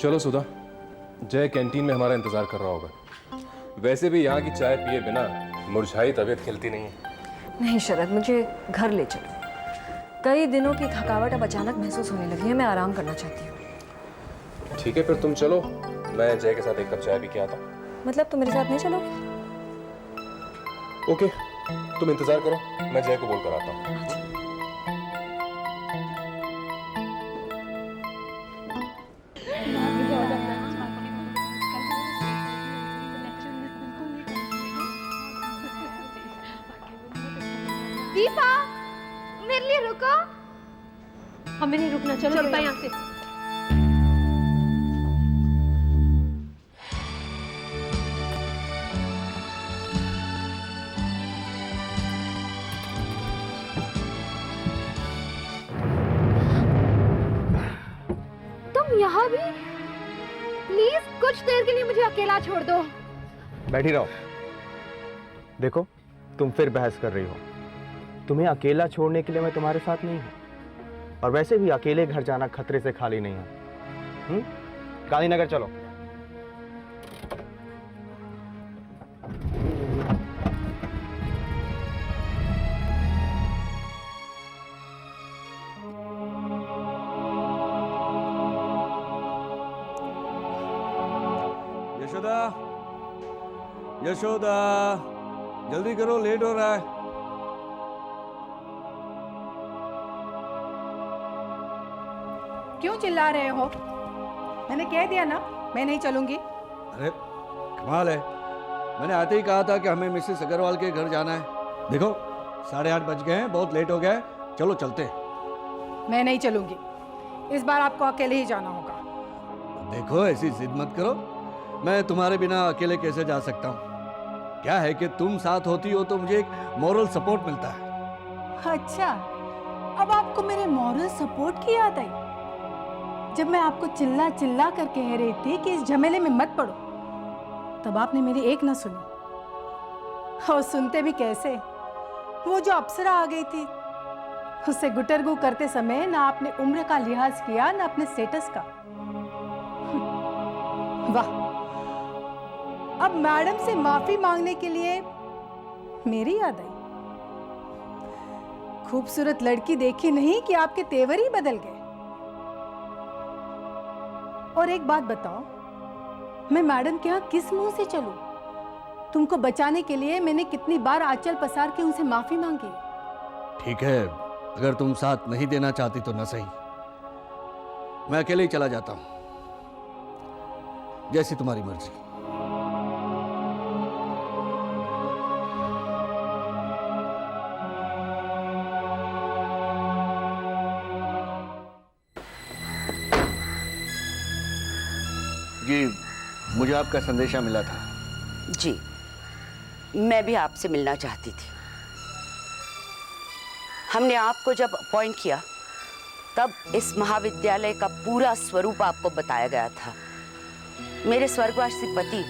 चलो सुधा, जय कैंटीन में हमारा इंतजार कर रहा होगा। वैसे भी यहाँ की चाय पिए बिना मुरझाई तबीयत खिलती नहीं है। नहीं शरद, मुझे घर ले चलो। कई दिनों की थकावट अब अचानक महसूस होने लगी है। मैं आराम करना चाहती हूँ। ठीक है फिर तुम चलो, मैं जय के साथ एक कप चाय पी के आता हूँ। मतलब तुम मेरे साथ नहीं चलोगे? ओके, तुम इंतजार करो, मैं जय को बोल कर आता हूँ। दीपा, मेरे लिए रुको। हमें नहीं रुकना, चलो दीपा यहाँ से। तुम यहाँ भी? प्लीज कुछ देर के लिए मुझे अकेला छोड़ दो। बैठी रहो। देखो, तुम फिर बहस कर रही हो। तुम्हें अकेला छोड़ने के लिए मैं तुम्हारे साथ नहीं हूं, और वैसे भी अकेले घर जाना खतरे से खाली नहीं है। गांधीनगर चलो। यशोदा, यशोदा, जल्दी करो, लेट हो रहा है। क्यों चिल्ला रहे हो? मैंने कह दिया ना, मैं नहीं चलूंगी। अरे कमाल है, मैंने आते ही कहा था कि हमें मिसेस अग्रवाल के घर जाना है। देखो 8:30 बज गए हैं, बहुत लेट हो गया है, चलो चलते हैं। मैं नहीं चलूंगी, इस बार आपको अकेले ही जाना होगा। देखो ऐसी जिद मत करो, मैं तुम्हारे बिना अकेले कैसे जा सकता हूँ। क्या है कि तुम साथ होती हो तो मुझे एक मॉरल सपोर्ट मिलता है। अच्छा, अब आपको मेरे मॉरल सपोर्ट की याद आई? जब मैं आपको चिल्ला चिल्ला कर कह रही थी कि इस झमेले में मत पड़ो, तब आपने मेरी एक ना सुनी। और सुनते भी कैसे? वो जो अप्सरा आ गई थी, उससे गुटरगू करते समय ना आपने उम्र का लिहाज किया ना अपने स्टेटस का। वाह, अब मैडम से माफी मांगने के लिए मेरी याद आई। खूबसूरत लड़की देखी नहीं कि आपके तेवर ही बदल गए। और एक बात बताओ, मैं मैडम के यहाँ किस मुंह से चलूं? तुमको बचाने के लिए मैंने कितनी बार आंचल पसार के उनसे माफी मांगी। ठीक है, अगर तुम साथ नहीं देना चाहती तो न सही, मैं अकेले ही चला जाता हूं, जैसी तुम्हारी मर्जी। जी, मुझे आपका संदेशा मिला था। जी, मैं भी आपसे मिलना चाहती थी। हमने आपको जब अपॉइंट किया तब इस महाविद्यालय का पूरा स्वरूप आपको बताया गया था। मेरे स्वर्गवासी पति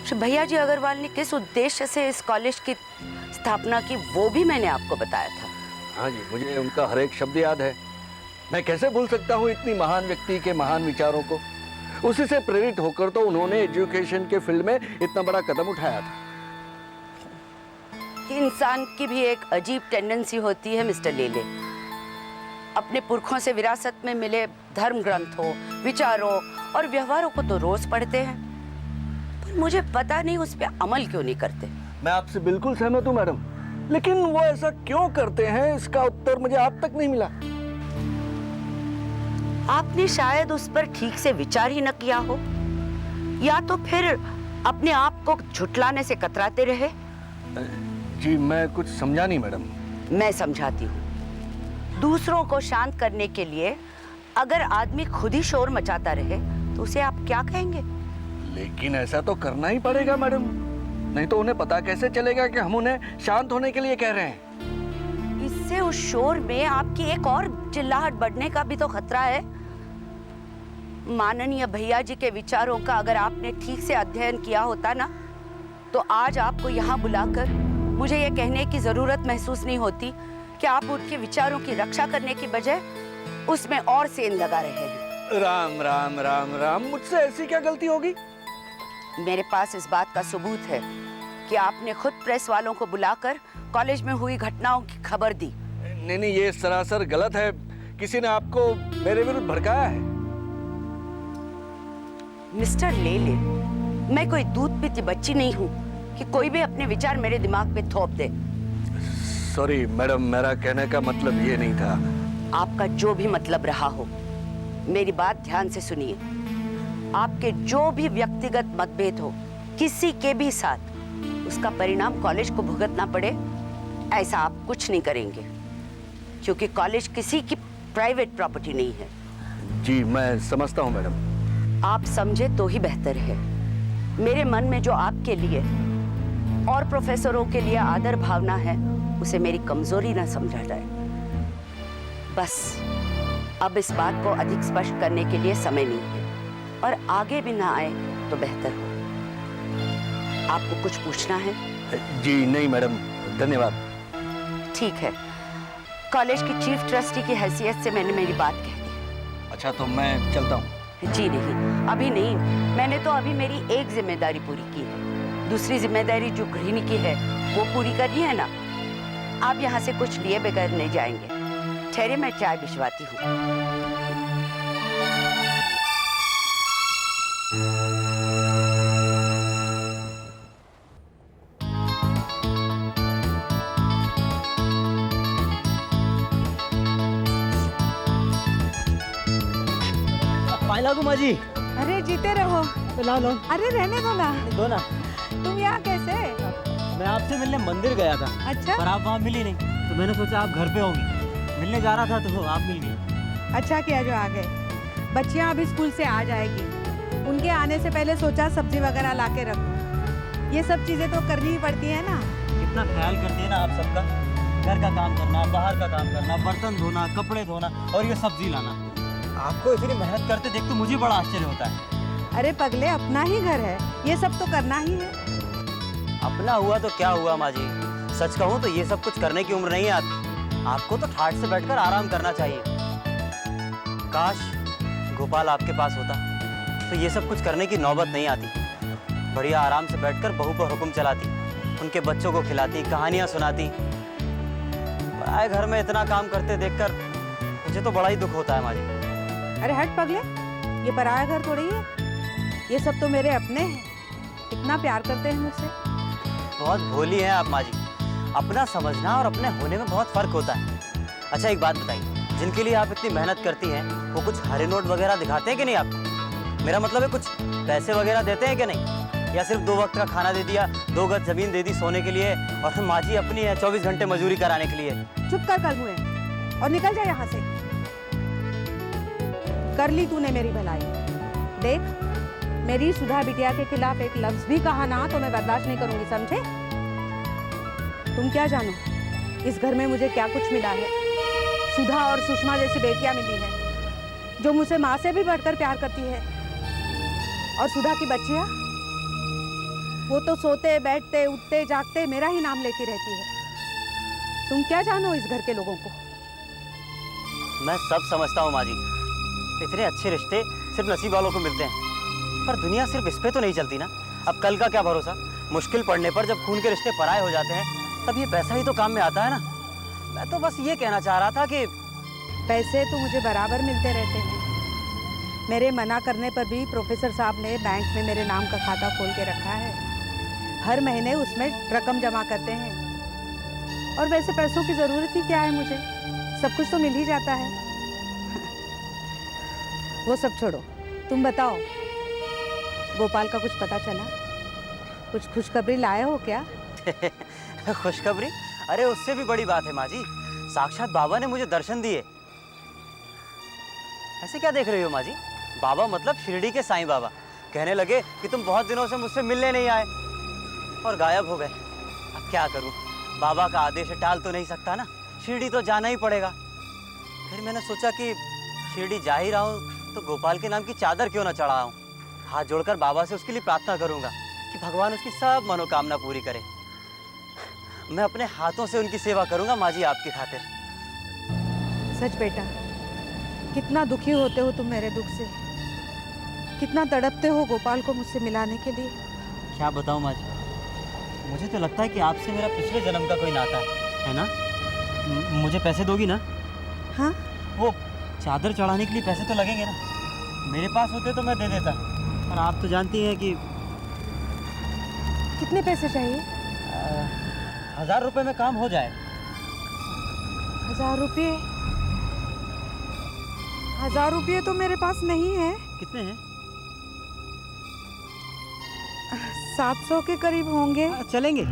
श्री भैया जी अग्रवाल ने किस उद्देश्य से इस कॉलेज की स्थापना की, वो भी मैंने आपको बताया था। हाँ जी, मुझे उनका हर एक शब्द याद है। मैं कैसे भूल सकता हूँ इतनी महान व्यक्ति के महान विचारों को। उसी से प्रेरित होकर तो उन्होंने एजुकेशन के फील्ड में इतना बड़ा कदम उठाया था। इंसान की भी एक अजीब टेंडेंसी होती है मिस्टर लेले, अपने पुरखों से विरासत में मिले धर्म ग्रंथों, विचारों और व्यवहारों को तो रोज पढ़ते हैं, पर मुझे पता नहीं उस पर अमल क्यों नहीं करते। मैं आपसे बिल्कुल सहमत हूँ मैडम, लेकिन वो ऐसा क्यों करते हैं इसका उत्तर मुझे अब तक नहीं मिला। आपने शायद उस पर ठीक से विचार ही न किया हो, या तो फिर अपने आप को झुठलाने से कतराते रहे। जी, मैं कुछ समझा नहीं मैडम। मैं समझाती हूँ। दूसरों को शांत करने के लिए अगर आदमी खुद ही शोर मचाता रहे तो उसे आप क्या कहेंगे? लेकिन ऐसा तो करना ही पड़ेगा मैडम, नहीं तो उन्हें पता कैसे चलेगा कि हम उन्हें शांत होने के लिए कह रहे हैं। इससे उस शोर में आपकी एक और चिल्लाहट बढ़ने का भी तो खतरा है। माननीय भैया जी के विचारों का अगर आपने ठीक से अध्ययन किया होता ना, तो आज आपको यहाँ बुलाकर मुझे ये कहने की जरूरत महसूस नहीं होती कि आप उनके विचारों की रक्षा करने की बजाय उसमें और सेंध लगा रहे हैं। राम राम राम राम, मुझसे ऐसी क्या गलती होगी? मेरे पास इस बात का सबूत है कि आपने खुद प्रेस वालों को बुलाकर कॉलेज में हुई घटनाओं की खबर दी। नहीं नहीं, ये सरासर गलत है। किसी ने आपको मेरे विरुद्ध भड़काया है। मिस्टर लेले, मैं कोई दूध पीती बच्ची नहीं हूँ कि कोई भी अपने विचार मेरे दिमाग पे थोप दे। सॉरी मैडम, मेरा कहने का मतलब ये नहीं था। आपका जो भी मतलब रहा हो, मेरी बात ध्यान से सुनिए। आपके जो भी व्यक्तिगत मतभेद हो किसी के भी साथ, उसका परिणाम कॉलेज को भुगतना पड़े, ऐसा आप कुछ नहीं करेंगे, क्योंकि कॉलेज किसी की प्राइवेट प्रॉपर्टी नहीं है। जी मैं समझता हूँ मैडम। आप समझे तो ही बेहतर है। मेरे मन में जो आपके लिए और प्रोफेसरों के लिए आदर भावना है, उसे मेरी कमजोरी ना समझा जाए। बस अब इस बात को अधिक स्पष्ट करने के लिए समय नहीं है, और आगे भी ना आए तो बेहतर हो। आपको कुछ पूछना है? जी नहीं मैडम, धन्यवाद। ठीक है, कॉलेज की चीफ ट्रस्टी की हैसियत से मैंने मेरी बात कह दी। अच्छा तो मैं चलता हूँ। जी नहीं, अभी नहीं। मैंने तो अभी मेरी एक जिम्मेदारी पूरी की है। दूसरी जिम्मेदारी जो गृहिणी की है वो पूरी करनी है ना। आप यहाँ से कुछ लिए बगैर नहीं जाएंगे। ठहरे, मैं चाय भिजवाती हूँ। लागू माँ जी। अरे जीते रहो। तो ला लो। अरे रहने दो ना। दो ना। तुम यहाँ कैसे? मैं आपसे मिलने मंदिर गया था। अच्छा, पर आप वहाँ मिली नहीं, तो मैंने सोचा आप घर पे होंगी। मिलने जा रहा था तो आप मिल गई। अच्छा किया जो आ गए। बच्चियाँ अभी स्कूल से आ जाएगी, उनके आने से पहले सोचा सब्जी वगैरह ला के रखूं। ये सब चीजें तो करनी ही पड़ती है ना। कितना ख्याल करती है ना आप सबका। घर का काम करना, बाहर का काम करना, बर्तन धोना, कपड़े धोना और ये सब्जी लाना। आपको इतनी मेहनत करते देख तो मुझे बड़ा आश्चर्य होता है। अरे पगले, अपना ही घर है, ये सब तो करना ही है। अपना हुआ तो क्या हुआ माँ जी, सच कहूँ तो ये सब कुछ करने की उम्र नहीं है आपकी। आपको तो ठाट से बैठकर आराम करना चाहिए। काश गोपाल आपके पास होता तो ये सब कुछ करने की नौबत नहीं आती। बढ़िया आराम से बैठकर बहू पर हुक्म चलाती, उनके बच्चों को खिलाती, कहानियाँ सुनाती। पराए घर में इतना काम करते देखकर मुझे तो बड़ा ही दुख होता है माँ जी। अरे हट पगले, ये पराया घर थोड़ी है, ये सब तो मेरे अपने हैं। इतना प्यार करते हैं मुझसे। बहुत भोली हैं आप माँ जी। अपना समझना और अपने होने में बहुत फर्क होता है। अच्छा एक बात बताइए, जिनके लिए आप इतनी मेहनत करती हैं वो कुछ हरे नोट वगैरह दिखाते हैं कि नहीं आपको? मेरा मतलब है कुछ पैसे वगैरह देते हैं कि नहीं, या सिर्फ 2 वक्त का खाना दे दिया, 2 गज जमीन दे दी सोने के लिए, और माँ जी अपनी है 24 घंटे मजदूरी कराने के लिए। चुप कर कलमुए और निकल जा यहाँ से। कर ली तूने मेरी भलाई। देख, मेरी सुधा बिटिया के खिलाफ एक लफ्ज भी कहा ना तो मैं बर्दाश्त नहीं करूंगी, समझे? तुम क्या जानो इस घर में मुझे क्या कुछ मिला है। सुधा और सुषमा जैसी बेटियां मिली हैं जो मुझसे माँ से भी बढ़कर प्यार करती है। और सुधा की बच्चियां, वो तो सोते बैठते उठते जागते मेरा ही नाम लेती रहती है। तुम क्या जानो इस घर के लोगों को। मैं सब समझता हूँ माँ जी, इतने अच्छे रिश्ते सिर्फ नसीब वालों को मिलते हैं, पर दुनिया सिर्फ इस पे तो नहीं चलती ना। अब कल का क्या भरोसा, मुश्किल पड़ने पर जब खून के रिश्ते पराये हो जाते हैं तब ये पैसा ही तो काम में आता है ना। मैं तो बस ये कहना चाह रहा था कि पैसे तो मुझे बराबर मिलते रहते हैं। मेरे मना करने पर भी प्रोफेसर साहब ने बैंक में मेरे नाम का खाता खोल के रखा है। हर महीने उसमें रकम जमा करते हैं। और वैसे पैसों की ज़रूरत ही क्या है मुझे, सब कुछ तो मिल ही जाता है। वो सब छोड़ो, तुम बताओ, गोपाल का कुछ पता चला? कुछ खुशखबरी लाए हो क्या? खुशखबरी? अरे उससे भी बड़ी बात है माँ जी, साक्षात बाबा ने मुझे दर्शन दिए। ऐसे क्या देख रही हो माँ जी? बाबा मतलब शिरडी के साईं बाबा। कहने लगे कि तुम बहुत दिनों से मुझसे मिलने नहीं आए, और गायब हो गए। अब क्या करूं, बाबा का आदेश टाल तो नहीं सकता ना, शिरडी तो जाना ही पड़ेगा। फिर मैंने सोचा कि शिरडी जा ही रहा हूँ तो गोपाल के नाम की चादर क्यों ना चढ़ाऊं। हाथ जोड़कर बाबा से उसके लिए प्रार्थना करूंगा कि भगवान उसकी सब मनोकामना पूरी करे। मैं अपने हाथों से उनकी सेवा करूंगा माँ जी, आपकी खातिर। सच बेटा, कितना दुखी होते हो तुम मेरे दुख से, कितना तड़पते हो गोपाल को मुझसे मिलाने के लिए। क्या बताऊं माँ जी, मुझे तो लगता है कि आपसे मेरा पिछले जन्म का कोई नाता है ना? मुझे पैसे दोगी ना? हाँ, वो चादर चढ़ाने के लिए पैसे तो लगेंगे ना? मेरे पास होते तो मैं दे देता, पर आप तो जानती हैं कि कितने पैसे चाहिए? 1000 रुपये में काम हो जाए। 1000 रुपये? 1000 रुपये तो मेरे पास नहीं है। कितने हैं? 700 के करीब होंगे। चलेंगे,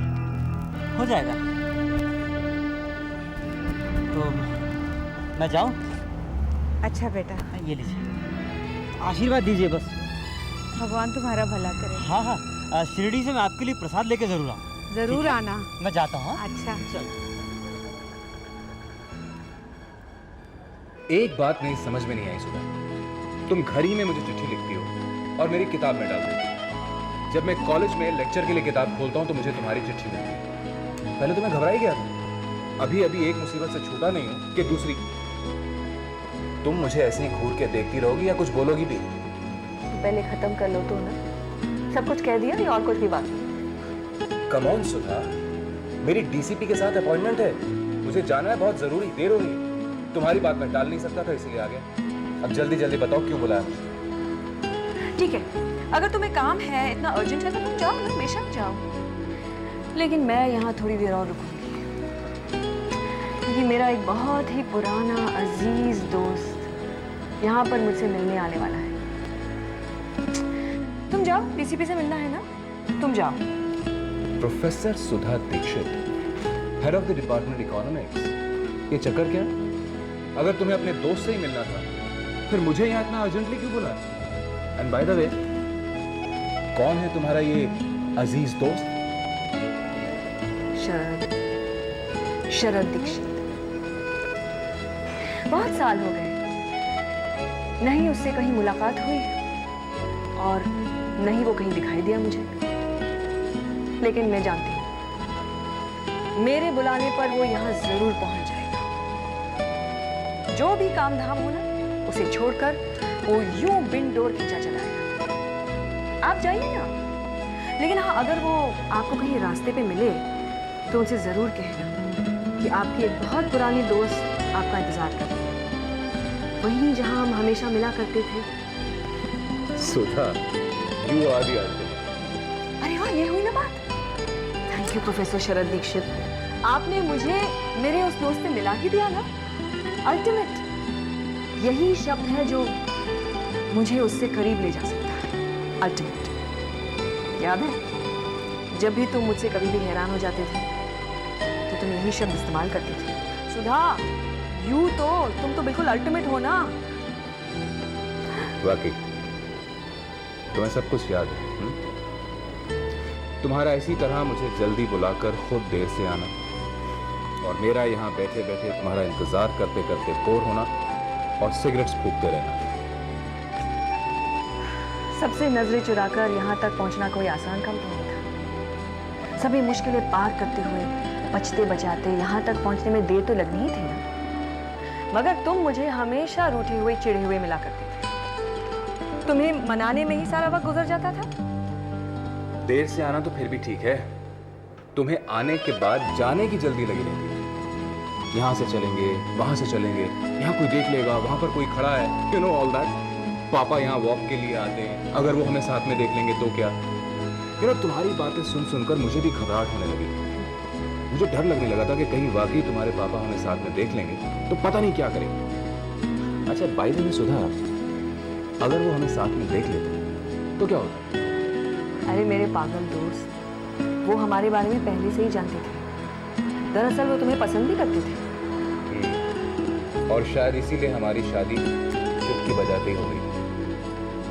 हो जाएगा। तो मैं जाऊं? अच्छा बेटा, ये लीजिए, आशीर्वाद दीजिए बस। भगवान तुम्हारा भला करे। हाँ हाँ, शिरडी से मैं आपके लिए प्रसाद लेके जरूर आऊँ। जरूर आना। मैं जाता हूँ। अच्छा, चल। एक बात नहीं समझ में नहीं आई सुधा, तुम घर ही में मुझे चिट्ठी लिखती हो और मेरी किताब में डाल देती हो। जब मैं कॉलेज में लेक्चर के लिए किताब खोलता हूँ तो मुझे तुम्हारी चिट्ठी मिलती है। पहले तो मैं घबरा ही गया था, अभी अभी एक मुसीबत से छूटा नहीं हूँ कि दूसरी। तुम मुझे ऐसे ही घूर के देखती रहोगी या कुछ बोलोगी भी? पहले खत्म कर लो तो ना, सब कुछ कह दिया या और कुछ भी बाकी? कम ऑन सुधा, मेरी डीसीपी के साथ अपॉइंटमेंट है, मुझे जाना है, बहुत जरूरी, देर हो रही है। तुम्हारी बात मैं टाल नहीं सकता था, इसलिए आ गया। अब जल्दी जल्दी बताओ क्यों बुलाया मुझे? ठीक है, अगर तुम्हें काम है, इतना अर्जेंट है तो तुम जाओ ना, बेशक जाओ। लेकिन मैं यहाँ थोड़ी देर और रुकूंगी, क्योंकि मेरा एक बहुत ही पुराना अजीज दोस्त यहाँ पर मुझसे मिलने आने वाला है। तुम जाओ, डीसीपी से मिलना है ना, तुम जाओ। Professor Sudha Dikshit, head of the department economics, ये चक्कर क्या? अगर तुम्हें अपने दोस्त से ही मिलना था, फिर मुझे यहाँ इतना अर्जेंटली क्यों बुलाया? एंड बाय द वे, कौन है तुम्हारा ये अजीज दोस्त? शरद दीक्षित। बहुत साल हो गए, नहीं उससे कहीं मुलाकात हुई और नहीं वो कहीं दिखाई दिया मुझे। लेकिन मैं जानती हूँ, मेरे बुलाने पर वो यहाँ जरूर पहुंच जाएगा। जो भी काम धाम हो ना, उसे छोड़कर वो यूं बिन डोर खींचा चलाएगा। आप जाइए ना, लेकिन हाँ, अगर वो आपको कहीं रास्ते पे मिले तो उनसे जरूर कहना कि आपकी एक बहुत पुरानी दोस्त आपका इंतजार कर रही है, वहीं जहां हम हमेशा मिला करते थे। सुधा, यू आर द अल्टीमेट। अरे वाह, ये हुई ना बात। थैंक यू प्रोफेसर शरद दीक्षित, आपने मुझे मेरे उस दोस्त से मिला ही दिया ना। अल्टीमेट, यही शब्द है जो मुझे उससे करीब ले जा सकता है। अल्टीमेट। याद है, जब भी तुम मुझसे कभी भी हैरान हो जाते थे तो तुम यही शब्द इस्तेमाल करती थी। सुधा, यू तो तुम तो बिल्कुल अल्टीमेट हो ना। वाकई तुम्हें सब कुछ याद है। तुम्हारा इसी तरह मुझे जल्दी बुलाकर खुद देर से आना और मेरा यहाँ बैठे बैठे तुम्हारा इंतजार करते करते बोर होना और सिगरेट्स फूकते रहना। सबसे नजरें चुराकर यहाँ तक पहुँचना कोई आसान काम तो नहीं था। सभी मुश्किलें पार करते हुए, बचते बचाते यहाँ तक पहुँचने में देर तो लगनी ही थी ना। मगर तुम मुझे हमेशा रूठे हुए, चिढ़े हुए मिला करते थे। तुम्हें मनाने में ही सारा वक्त गुजर जाता था। देर से आना तो फिर भी ठीक है, तुम्हें आने के बाद जाने की जल्दी लगी रहती है। यहाँ से चलेंगे, वहां से चलेंगे, यहाँ कोई देख लेगा, वहां पर कोई खड़ा है, यू नो ऑल दैट। पापा यहाँ वॉक के लिए आते हैं, अगर वो हमें साथ में देख लेंगे तो क्या? यू नो, तुम्हारी बातें सुन सुनकर मुझे भी घबराहट होने लगी। मुझे डर लगने लगा था कि कहीं वाकई तुम्हारे पापा हमें साथ में देख लेंगे तो पता नहीं क्या करेंगे। अच्छा, बाय द वे सुधा, अगर वो हमें साथ में देख लेते तो क्या होता? अरे मेरे पागल दोस्त, वो हमारे बारे में पहले से ही जानते थे। दरअसल वो तुम्हें पसंद भी करते थे। और शायद इसीलिए हमारी शादी चुटकी बजाते ही हो गई।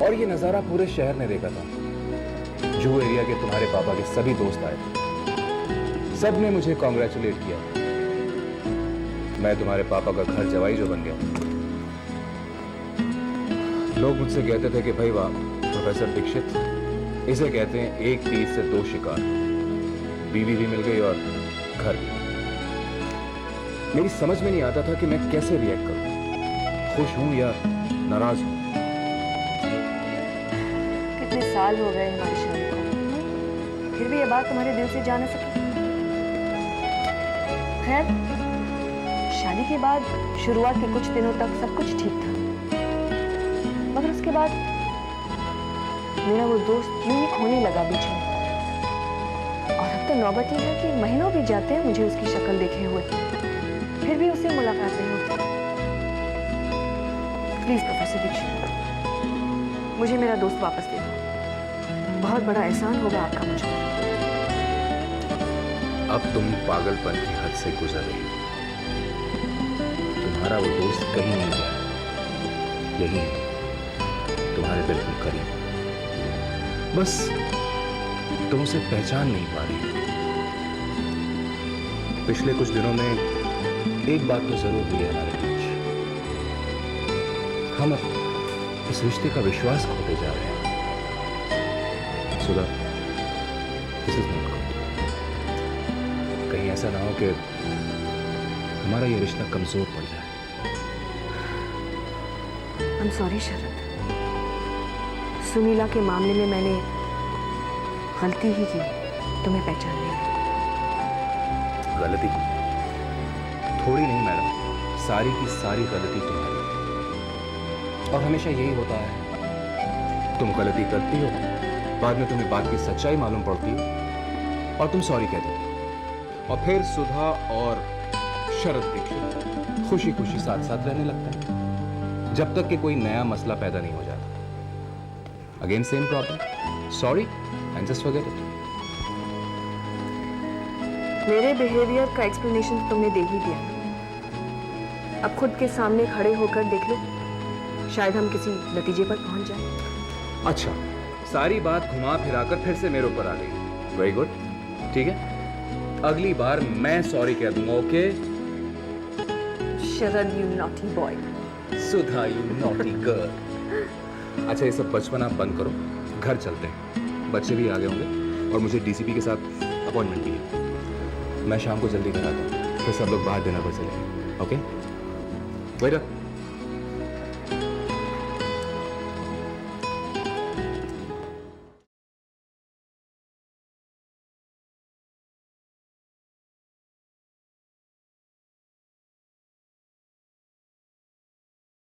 और ये नज़ारा पूरे शहर ने देखा था। जूहू एरिया के तुम्हारे पापा के सभी दोस्त आए थे, सब ने मुझे कॉन्ग्रेचुलेट किया। मैं तुम्हारे पापा का घर जवाई जो बन गया। लोग मुझसे कहते थे कि भाई वाह प्रोफेसर दीक्षित, इसे कहते हैं एक तीर से दो शिकार। बीवी भी मिल गई और घर भी। मेरी समझ में नहीं आता था कि मैं कैसे रिएक्ट करूं। खुश हूं या नाराज हूं। कितने साल हो गए हमारी शादी को, फिर भी ये बात तुम्हारे दिल से जा न सकी। खैर, शादी के बाद शुरुआत के कुछ दिनों तक सब कुछ ठीक था, मगर उसके बाद मेरा वो दोस्त यूं ही खोने लगा बीच में। और अब तो नौबत ये है कि महीनों भी जाते हैं मुझे उसकी शक्ल देखे हुए, फिर भी उससे मुलाकात नहीं होती। प्लीज प्रोफेसर दीक्षित, मुझे मेरा दोस्त वापस दे दो। बहुत बड़ा एहसान होगा आपका मुझ पर। अब तुम पागलपन की हद से गुजर रही हो। तुम्हारा वो दोस्त कहीं नहीं गया, यही है, तुम्हारे बिल्कुल करीब। बस तुम उसे पहचान नहीं पा रही हो। पिछले कुछ दिनों में एक बात तो जरूर हुई है हमारे बीच, हम अब इस रिश्ते का विश्वास खोते जा रहे हैं। सुधा, दिस इज नॉट गुड। कहीं ऐसा ना हो कि हमारा ये रिश्ता कमजोर पड़ जाए। I'm sorry शरद, सुनीला के मामले में मैंने गलती ही की तुम्हें पहचानने में। गलती थोड़ी नहीं मैडम, सारी की सारी गलती तुम्हारी है। और हमेशा यही होता है, तुम गलती करती हो, बाद में तुम्हें बात की सच्चाई मालूम पड़ती है और तुम सॉरी कह देती हो, और फिर सुधा और शरद दीक्षित खुशी खुशी साथ साथ रहने लगते हैं, जब तक कि कोई नया मसला पैदा नहीं हो जाता। Again same problem, sorry and just forget it. मेरे बिहेवियर का एक्सप्लेनेशन तुमने दे ही दिया, अब खुद के सामने खड़े होकर देख लो, शायद हम किसी नतीजे पर पहुंच जाए। अच्छा, सारी बात घुमा फिराकर फिर से मेरे ऊपर आ गई। वेरी गुड, ठीक है, अगली बार मैं सॉरी कह दूंगा। Okay Sharad, you naughty boy. Sudha, you naughty girl. अच्छा, ये सब बचपना बंद करो, घर चलते हैं। बच्चे भी आ गए होंगे और मुझे डीसीपी के साथ अपॉइंटमेंट भी है। मैं शाम को जल्दी घर आता हूँ, फिर सब लोग बाहर डिनर पर चलेंगे। Okay, wait up.